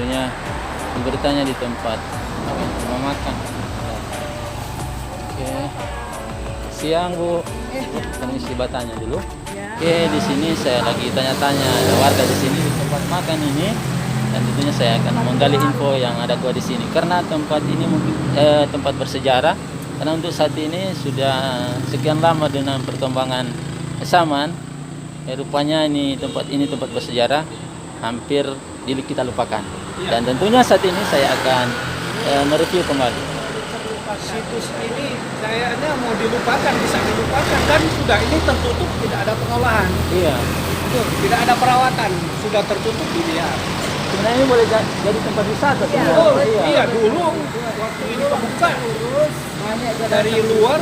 tentunya bertanya di tempat rumah makan. Oke. Siang Bu. Permisi bertanya dulu. Oke, di sini saya lagi tanya-tanya ada warga di sini di tempat makan ini, dan tentunya saya akan menggali info yang ada gua di sini karena tempat ini mungkin tempat bersejarah. Karena untuk saat ini sudah sekian lama dengan perkembangan zaman, rupanya tempat ini tempat bersejarah hampir kita lupakan. Dan tentunya saat ini saya akan mereview kembali. Situs ini kayaknya mau dilupakan, bisa dilupakan kan sudah ini tertutup, tidak ada pengolahan. Iya. Betul, tidak ada perawatan, sudah tertutup dilihat. Sebenarnya ini boleh jadi tempat wisata. Iya, dulu waktu ini kebuka dari luar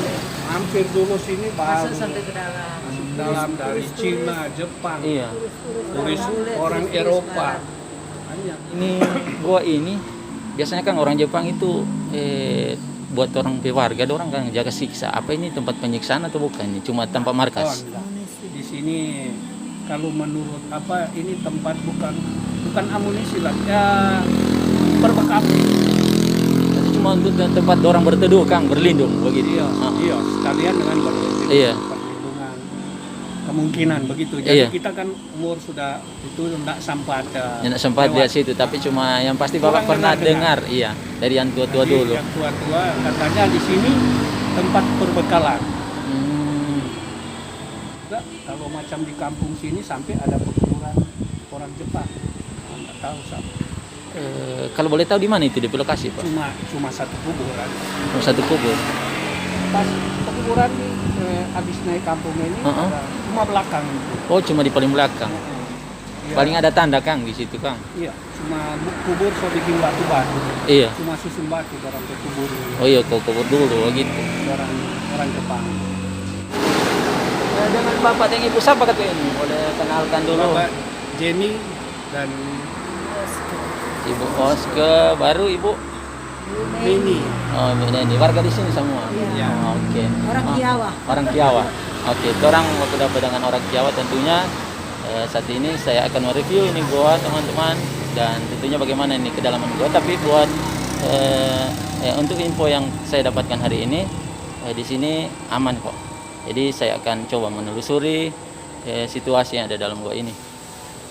hampir dulu sini baru sampai ke dalam. masuk dalam dari Cina, Jepang, Iya. turis orang Eropa. Banyak. Ini gua ini biasanya kan orang Jepang itu buat orang warga, ada orang kan jaga siksa. Apa ini tempat penyiksaan atau bukan? Ini cuma tempat markas. Oh, enggak. Di sini kalau menurut ini tempat bukan amunisi lah, ya perbekalan. Jadi cuma untuk tempat orang berteduh, Kang, berlindung begitu. Iya, iya, sekalian dengan berlindung, Iya. perlindungan kemungkinan begitu. Jadi Iya. kita kan umur sudah itu enggak sempat Tidak sempat lewat. lihat situ, tapi cuma yang pasti Bapak Kurang pernah dengar. dengar, iya, dari yang tua-tua Jadi dulu. yang tua-tua katanya di sini tempat perbekalan. Enggak, kalau macam di kampung sini sampai ada perkuburan orang Jepang. Enggak tahu sampai. Kalau boleh tahu di mana itu di lokasi, Pak? Cuma satu kuburan. Satu kubur. Pas kuburan habis naik kampung ini ada cuma belakang itu. Oh, cuma di paling belakang. Iya. Paling ada tanda, Kang, di situ, Kang. Iya, cuma kubur so bikin batu-batu. Iya. Cuma susun batu orang ke kubur. Oh iya, kau kubur dulu gitu. Orang Jepang. Dengan Bapak dan Ibu siapa kata ini? Boleh kenalkan dulu. Bapak Jenny dan Ibu Oske, baru Ibu. Mini. Oh, ini warga di sini semua. Iya. Oh, oke. Orang Kiawa. Orang Kiawa. Oke, orang waktu dapat dengan orang Kiawa tentunya saat ini saya akan mereview ini gua teman-teman, dan tentunya bagaimana ini kedalaman gua. Tapi buat untuk info yang saya dapatkan hari ini di sini aman kok. Jadi saya akan coba menelusuri situasi yang ada dalam gua ini.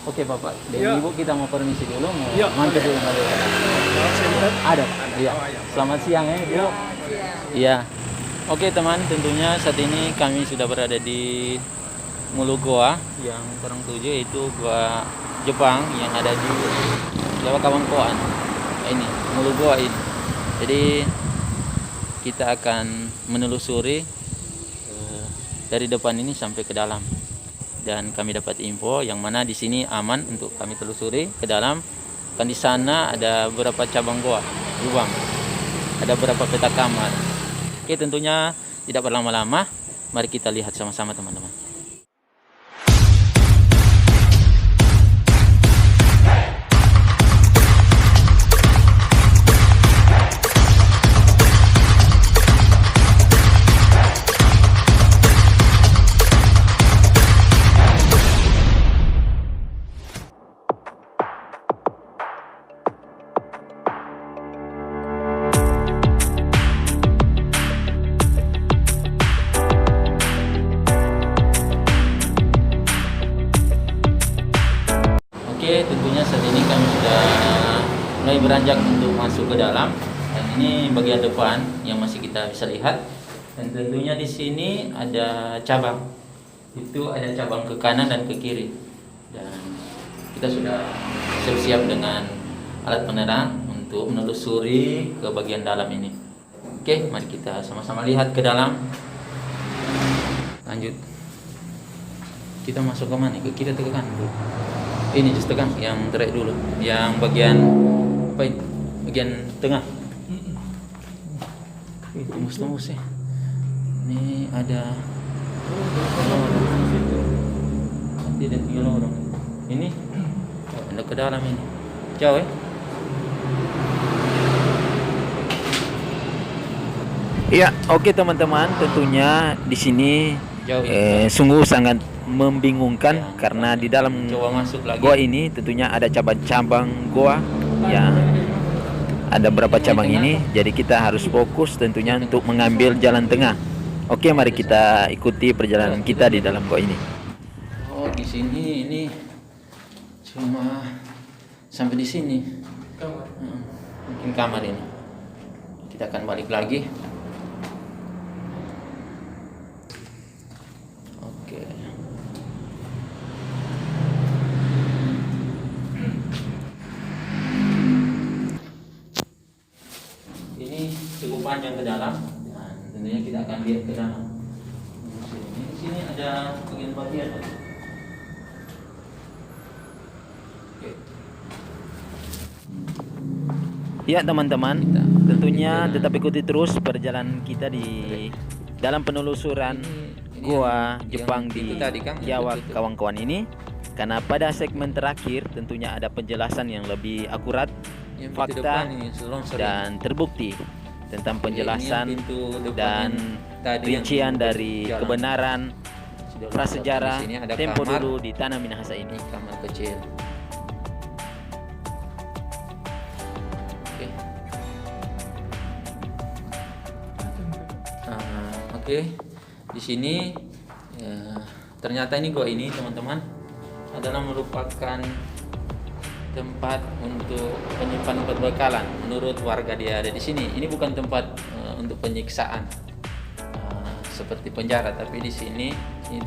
Oke Bapak dan Ya. Ibu, kita mau permisi dulu, mau Ya, mampir dulu. Ada. Iya. Selamat siang ya Ibu. Iya. Oke teman, tentunya saat ini kami sudah berada di Mulu Goa yang kurang tujuh, yaitu Goa Jepang yang ada di Jawa Kawangkoan. Ini Mulu Goa ini. Jadi kita akan menelusuri dari depan ini sampai ke dalam. Dan kami dapat info yang mana di sini aman untuk kami telusuri ke dalam. Kan di sana ada beberapa cabang goa, lubang. Ada beberapa peta kamar. Oke, tentunya tidak berlama-lama. Mari kita lihat sama-sama teman-teman. Oke, tentunya saat ini kami sudah mulai beranjak untuk masuk ke dalam, dan ini bagian depan yang masih kita bisa lihat. Dan tentunya di sini ada cabang. Itu ada cabang ke kanan dan ke kiri. Dan kita sudah siap-siap dengan alat penerang untuk menelusuri ke bagian dalam ini. Oke, mari kita sama-sama lihat ke dalam. Lanjut. Kita masuk ke mana? Ke kiri atau ke kanan dulu? Ini justru kan yang terakhir dulu, yang bagian apa ini? Bagian tengah. Tembus-tembus ya. Ini ada lorong. Tidak tinggal lorong. Ini ada ke dalam ini. Jauh ya? Iya, oke teman-teman, tentunya di sini Jauh. sungguh sangat membingungkan Ya, karena di dalam coba masuk lagi. goa ini tentunya ada cabang-cabang goa ya ada berapa cabang ini, jadi kita harus fokus tentunya untuk mengambil jalan tengah. Oke, mari kita ikuti perjalanan kita di dalam gua ini. Oh, di sini ini cuma sampai di sini. Mungkin kamar ini. Kita akan balik lagi. Oke. Ini cukup panjang ke dalam dan tentunya kita akan lihat ke dalam. Di sini ada bagian. Oke. Ya teman-teman, tentunya tetap ikuti terus perjalanan kita di dalam penelusuran gua Jepang di Jawa kawan-kawan ini, karena pada segmen terakhir tentunya ada penjelasan yang lebih akurat, fakta dan terbukti tentang penjelasan dan rincian dari kebenaran prasejarah tempo dulu di tanah Minahasa ini. Kamar kecil. Oke, di sini ya, ternyata ini gua ini teman-teman adalah merupakan tempat untuk penyimpanan perbekalan menurut warga dia ada di sini. Ini bukan tempat untuk penyiksaan seperti penjara, tapi di sini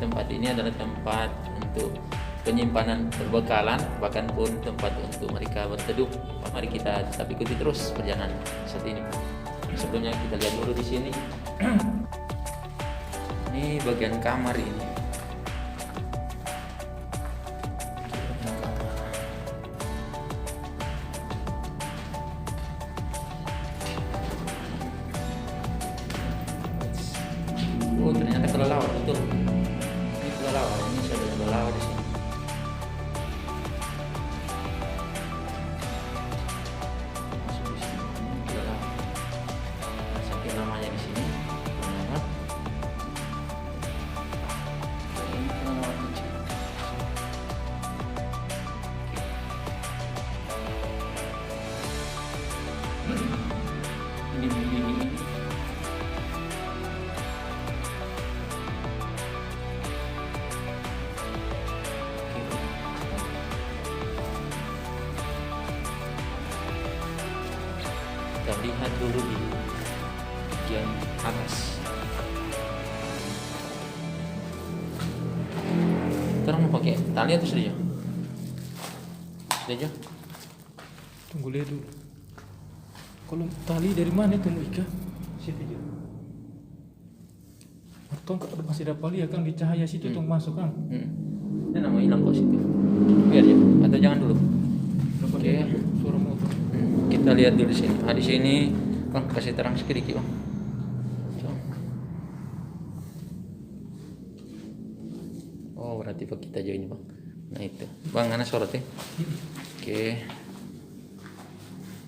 tempat ini adalah tempat untuk penyimpanan perbekalan, bahkan pun tempat untuk mereka berteduh. Mari kita tetap ikuti terus perjalanan saat ini. Sebelumnya kita lihat dulu di sini. Ini bagian kamar ini. Oh, ternyata kelelawar betul. Ini kelelawar, ini sudah ada kelelawar di sini. Masuk di sini. Ini kelelawar. Saking namanya di sini. Kelelawar. Ini kelelawar kecil. Ini begini. Kita lihat dulu di bagian atas. Sekarang mau pakai tali atau sudah jauh? Sudah jauh? Tunggu lihat dulu. Kalau tali dari mana itu Ika? Siapa jauh? Atau masih ada pali ya kan di cahaya situ tuh masuk kan? Ini nama hilang kok situ. Biar ya, atau jangan dulu. Oke. Suara motor. Kita lihat dulu di sini. Di sini Bang kasih terang sedikit Bang. Coba. Oh, berarti Pak kita jauh ini Bang. Nah itu. Bang, mana sorotnya? Oke.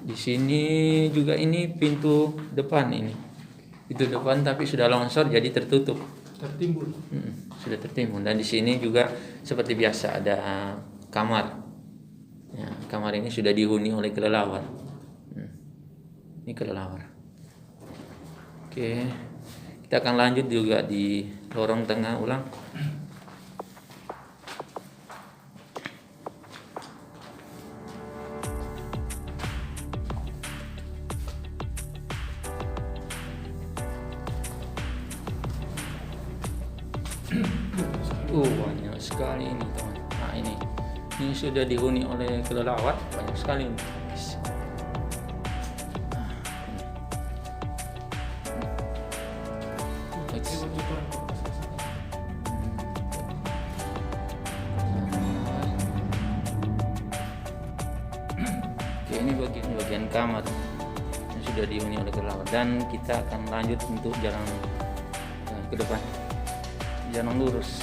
Di sini juga ini pintu depan ini. Pintu depan tapi sudah longsor jadi tertutup. Tertimbun. Sudah tertimbun. Dan di sini juga seperti biasa ada kamar. Ya, kamar ini sudah dihuni oleh kelelawar. Ini kelelawar. Oke, kita akan lanjut juga di lorong tengah ulang. Banyak sekali ini teman. Nah ini sudah dihuni oleh kelelawar, banyak sekali. Oke, ini bagian kamar yang sudah dihuni oleh kelelawar dan kita akan lanjut untuk jalan ke depan, jalan lurus.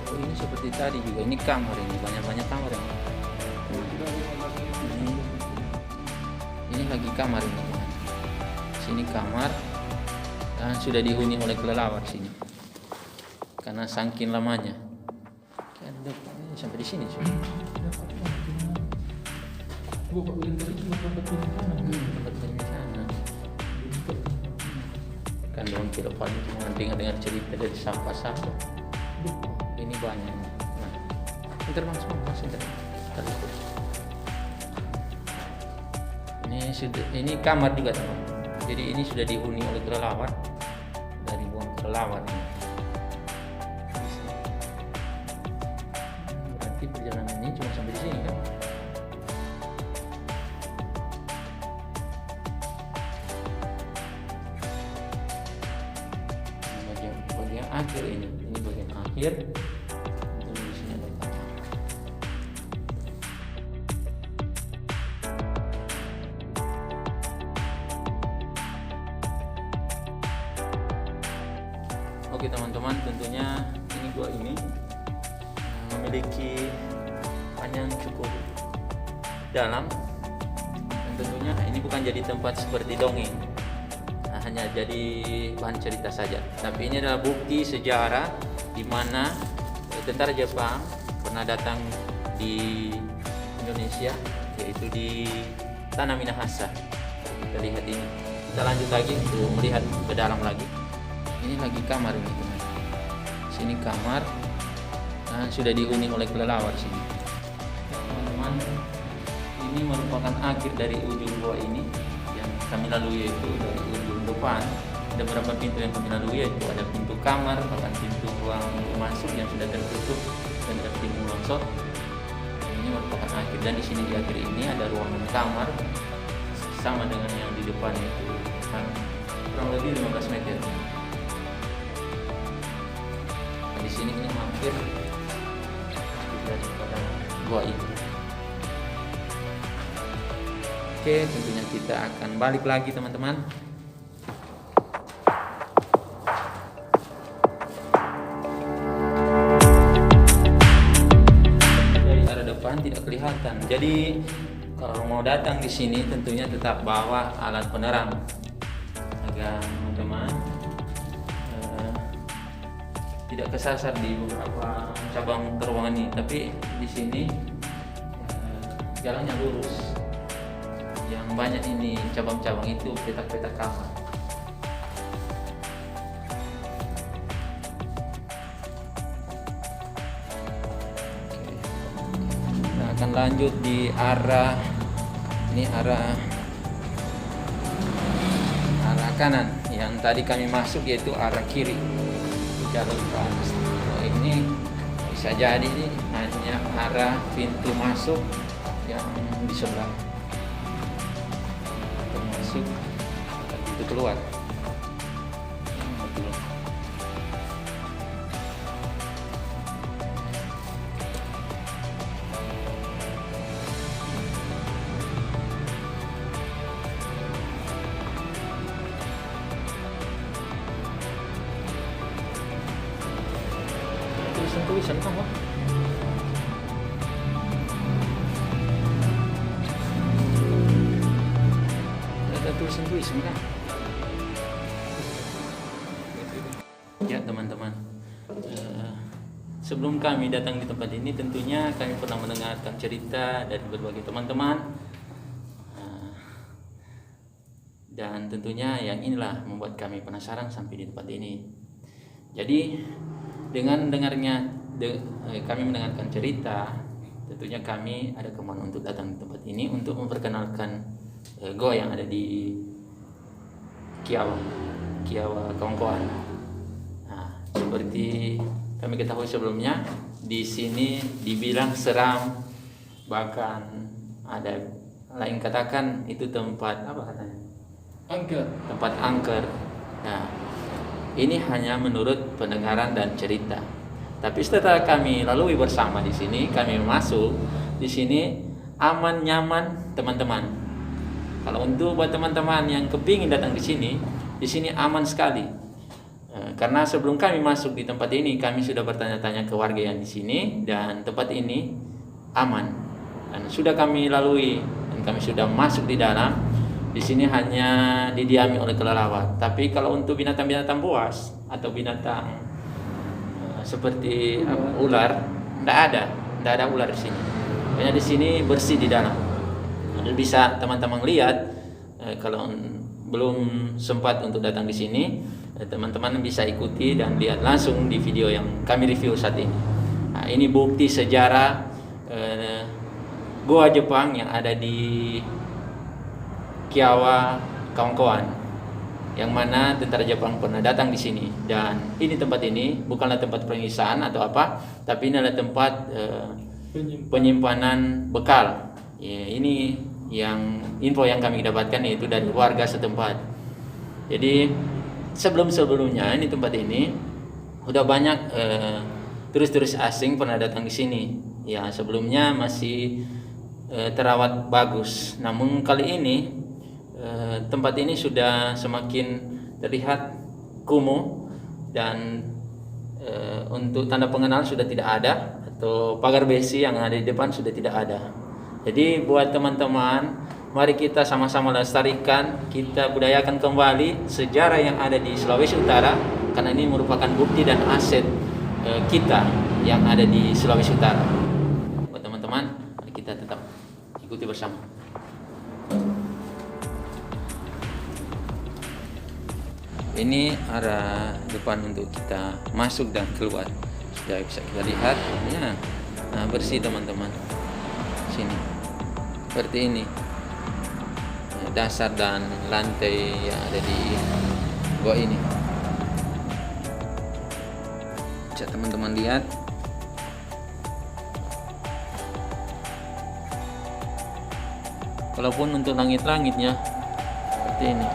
Oh, ini seperti tadi juga, ini kamar, ini banyak kamar ini. Ini lagi kamar ini. Sini kamar sudah dihuni oleh kelelawar sini karena saking lamanya. Kan sampai di sini sudah. Gua kok bilang tadi cuma tempat ini sana. Tempat di sana. Kan dong kira paling cuma dengar cerita dari sampah-sampah. Ini banyak. Nah, ntar langsung ntar. Ini kamar juga teman. Jadi ini sudah dihuni oleh kelelawar dari buang kelelawar ini. Berarti perjalanan ini cuma sampai di sini kan? Bagian akhir ini bagian akhir. Di sini ada kamar. Oke teman-teman, tentunya ini gua ini memiliki panjang cukup dalam dan tentunya ini bukan jadi tempat seperti dongeng, hanya jadi bahan cerita saja. Tapi ini adalah bukti sejarah di mana tentara Jepang pernah datang di Indonesia, yaitu di Tanah Minahasa. Kita lihat ini. Kita lanjut lagi untuk melihat ke dalam lagi. Ini lagi kamar ini teman. Sini kamar, sudah dihuni oleh kelelawar sini. Teman-teman, ini merupakan akhir dari ujung gua ini yang kami lalui, itu dari ujung depan. Ada beberapa pintu yang kami lalui, yaitu ada pintu kamar, bahkan pintu ruang masuk yang sudah tertutup dan tertimbun longsor. Ini merupakan akhir, dan di sini di akhir ini ada ruangan kamar sama dengan yang di depan, itu kan kurang lebih 15 meter. Di sini ini hampir daripada gua itu. Oke, tentunya kita akan balik lagi teman-teman. Dari arah depan tidak kelihatan. Jadi kalau mau datang di sini tentunya tetap bawa alat penerang agar teman-teman tidak kesasar di beberapa cabang terowongan ini. Tapi di sini jalannya lurus. Yang banyak ini cabang-cabang itu petak-petak kamar. Kita akan lanjut di arah kanan. Yang tadi kami masuk yaitu arah kiri. Jalur trans. Ini bisa jadi ini hanya arah pintu masuk yang di sebelah, pintu masuk dan pintu keluar. Betul. Tulisan kamu ada tulisan kan ya teman-teman. Sebelum kami datang di tempat ini tentunya kami pernah mendengarkan cerita dari berbagai teman-teman, dan tentunya yang inilah membuat kami penasaran sampai di tempat ini. Jadi dengan kami mendengarkan cerita, tentunya kami ada kemauan untuk datang di tempat ini untuk memperkenalkan goa yang ada di Kiawa Kawangkoan. Nah, seperti kami ketahui sebelumnya, di sini dibilang seram, bahkan ada lain katakan itu tempat apa katanya? Tempat angker. Nah, ini hanya menurut pendengaran dan cerita. Tapi setelah kami lalui bersama di sini, kami masuk di sini aman, nyaman, teman-teman. Kalau untuk buat teman-teman yang kepingin datang di sini aman sekali. Karena sebelum kami masuk di tempat ini, kami sudah bertanya-tanya ke warga yang di sini, dan tempat ini aman. Dan sudah kami lalui dan kami sudah masuk di dalam. Di sini hanya didiami oleh kelelawar. Tapi kalau untuk binatang-binatang buas atau binatang seperti ular, tidak ada ular di sini. Hanya di sini bersih di dalam. Dan bisa teman-teman lihat kalau belum sempat untuk datang di sini, teman-teman bisa ikuti dan lihat langsung di video yang kami review saat ini. Nah, ini bukti sejarah Goa Jepang yang ada di Kiawa kawan-kawan, yang mana tentara Jepang pernah datang di sini. Dan ini tempat ini bukanlah tempat penyiksaan atau apa, tapi ini adalah tempat penyimpanan bekal. Ya, ini yang info yang kami dapatkan yaitu dari warga setempat. Jadi sebelumnya ini tempat ini udah banyak turis-turis asing pernah datang di sini. Ya, sebelumnya masih terawat bagus. Namun kali ini tempat ini sudah semakin terlihat kumuh dan untuk tanda pengenal sudah tidak ada, atau pagar besi yang ada di depan sudah tidak ada. Jadi buat teman-teman, mari kita sama-sama lestarikan, kita budayakan kembali sejarah yang ada di Sulawesi Utara, karena ini merupakan bukti dan aset kita yang ada di Sulawesi Utara. Buat teman-teman, mari kita tetap ikuti bersama. Ini arah depan untuk kita masuk dan keluar. Sudah bisa kita lihat, ya, nah, bersih teman-teman. Sini seperti ini dasar dan lantai yang ada di gua ini. Bisa teman-teman lihat. Walaupun untuk langit-langitnya seperti ini.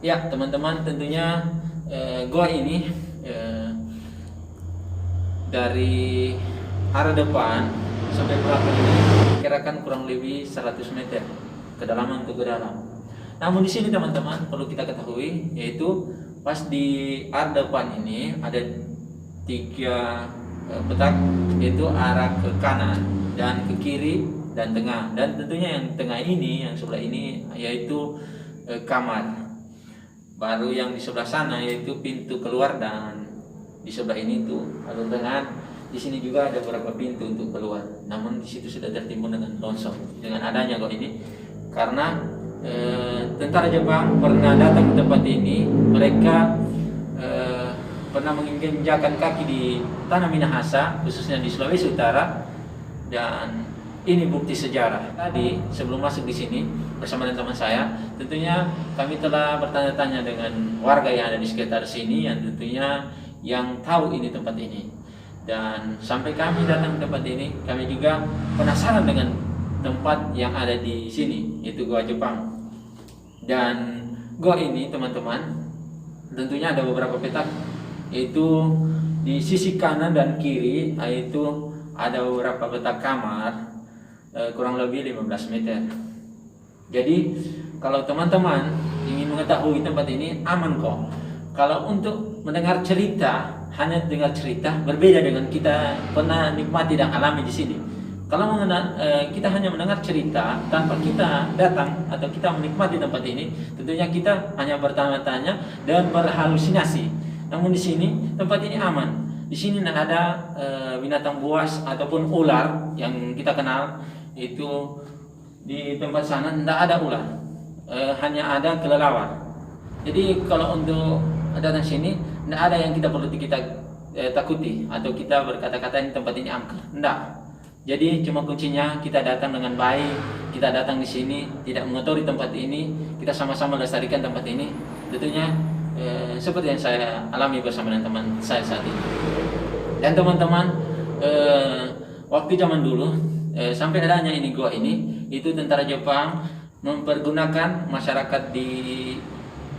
Ya teman-teman, tentunya gua ini dari arah depan sampai belakang ini kirakan kurang lebih 100 meter kedalaman untuk ke dalam. Namun di sini teman-teman perlu kita ketahui, yaitu pas di arah depan ini ada 3 petak, yaitu arah ke kanan dan ke kiri dan tengah. Dan tentunya yang tengah ini, yang sebelah ini yaitu kamar. Baru yang di sebelah sana yaitu pintu keluar, dan di sebelah ini tuh alur tengah. Di sini juga ada beberapa pintu untuk keluar. Namun di situ sudah tertimbun dengan longsor dengan adanya gua ini, karena tentara Jepang pernah datang ke tempat ini. Mereka pernah menginjakan kaki di tanah Minahasa, khususnya di Sulawesi Utara, dan ini bukti sejarah. Tadi sebelum masuk di sini bersama dengan teman saya, tentunya kami telah bertanya-tanya dengan warga yang ada di sekitar sini, yang tentunya yang tahu ini tempat ini. Dan sampai kami datang ke tempat ini, kami juga penasaran dengan tempat yang ada di sini, yaitu Goa Jepang. Dan goa ini teman-teman, tentunya ada beberapa petak, yaitu di sisi kanan dan kiri, yaitu ada beberapa petak kamar, kurang lebih 15 meter. Jadi kalau teman-teman ingin mengetahui tempat ini aman kok. Kalau untuk mendengar cerita, hanya dengar cerita, berbeda dengan kita pernah nikmati dan alami di sini. Kalau kita hanya mendengar cerita tanpa kita datang atau kita menikmati tempat ini, tentunya kita hanya bertanya-tanya dan berhalusinasi. Namun di sini tempat ini aman. Di sini tidak ada binatang buas ataupun ular yang kita kenal. Itu di tempat sana tidak ada ular, hanya ada kelelawar. Jadi kalau untuk datang sini tidak ada yang kita perlu takuti atau kita berkata-kata ini tempat ini angker. Tidak. Jadi cuma kuncinya kita datang dengan baik, kita datang di sini tidak mengotori tempat ini, kita sama-sama lestarikan tempat ini. Tentunya seperti yang saya alami bersama dengan teman saya saat ini. Dan teman-teman, waktu zaman dulu sampai adanya ini goa ini, itu tentara Jepang mempergunakan masyarakat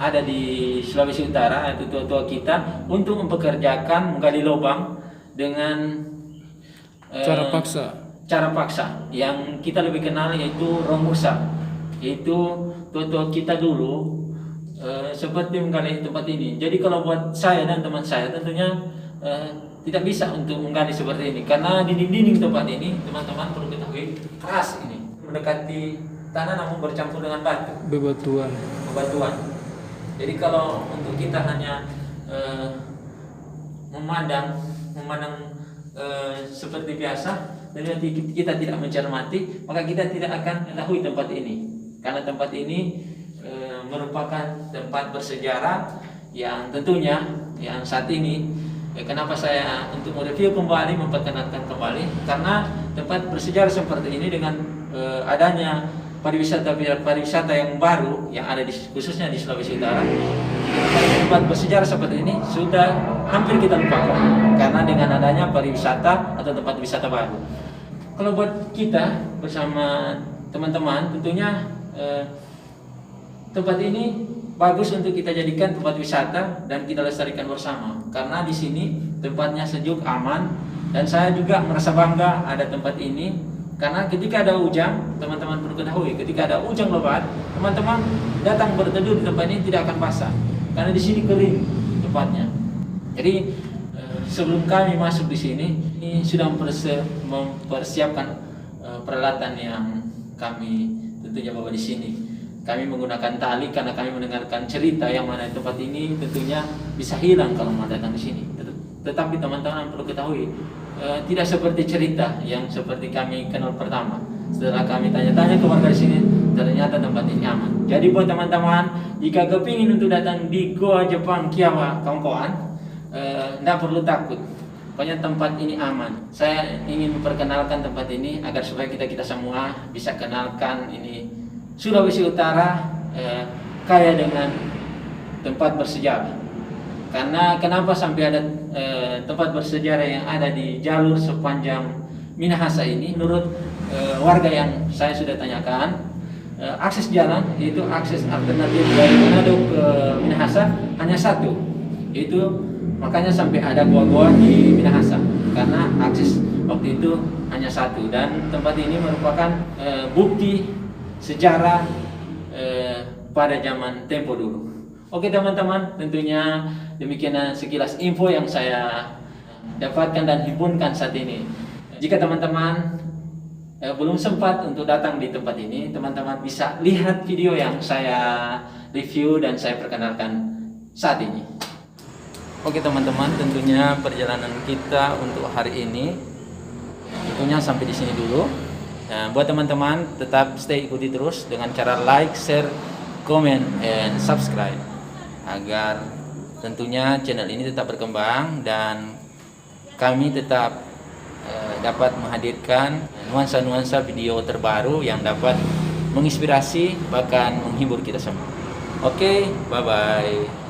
ada di Sulawesi Utara, itu tua-tua kita, untuk mempekerjakan menggali lubang dengan cara paksa yang kita lebih kenal yaitu romusa. Itu tua-tua kita dulu seperti menggali tempat ini. Jadi kalau buat saya dan teman saya tentunya tidak bisa untuk menggali seperti ini karena dinding-dinding tempat ini teman-teman perlu ketahui keras ini, mendekati tanah namun bercampur dengan Bebatuan. bebatuan. Jadi kalau untuk kita hanya memandang seperti biasa dan kita tidak mencermati, maka kita tidak akan mengetahui tempat ini. Karena tempat ini merupakan tempat bersejarah yang tentunya yang saat ini kenapa saya untuk mereview kembali, memperkenalkan kembali, karena tempat bersejarah seperti ini dengan adanya pariwisata yang baru yang ada khususnya di Sulawesi Utara, tempat bersejarah seperti ini sudah hampir kita lupakan karena dengan adanya pariwisata atau tempat wisata baru. Kalau buat kita bersama teman-teman tentunya tempat ini bagus untuk kita jadikan tempat wisata dan kita lestarikan bersama karena di sini tempatnya sejuk, aman, dan saya juga merasa bangga ada tempat ini. Karena ketika ada hujan, teman-teman perlu ketahui, ketika ada hujan lebat, teman-teman datang berteduh di tempat ini tidak akan basah, karena di sini kering tempatnya. Jadi sebelum kami masuk di sini, ini sudah mempersiapkan peralatan yang kami tentunya bawa di sini. Kami menggunakan tali karena kami mendengarkan cerita yang mana tempat ini tentunya bisa hilang kalau mau datang di sini. Tetapi teman-teman perlu ketahui, tidak seperti cerita yang seperti kami kenal pertama. Setelah kami tanya-tanya ke warga di sini, ternyata tempat ini aman. Jadi buat teman-teman, jika kepingin untuk datang di Goa Jepang Kiawa kawan-kawan, tidak perlu takut. Pokoknya tempat ini aman. Saya ingin memperkenalkan tempat ini agar supaya kita semua bisa kenalkan ini Sulawesi Utara kaya dengan tempat bersejarah. Karena kenapa sampai ada tempat bersejarah yang ada di jalur sepanjang Minahasa ini, menurut warga yang saya sudah tanyakan, akses jalan yaitu akses alternatif dari Manado ke Minahasa hanya satu, itu makanya sampai ada gua-gua di Minahasa karena akses waktu itu hanya satu, dan tempat ini merupakan bukti sejarah pada zaman tempo dulu. Oke teman-teman, tentunya demikian sekilas info yang saya dapatkan dan himpunkan saat ini. Jika teman-teman belum sempat untuk datang di tempat ini, teman-teman bisa lihat video yang saya review dan saya perkenalkan saat ini. Oke teman-teman, tentunya perjalanan kita untuk hari ini tentunya sampai di sini dulu. Nah, buat teman-teman tetap stay ikuti terus dengan cara like, share, comment, and subscribe agar tentunya channel ini tetap berkembang dan kami tetap dapat menghadirkan nuansa-nuansa video terbaru yang dapat menginspirasi bahkan menghibur kita semua. Oke, bye-bye.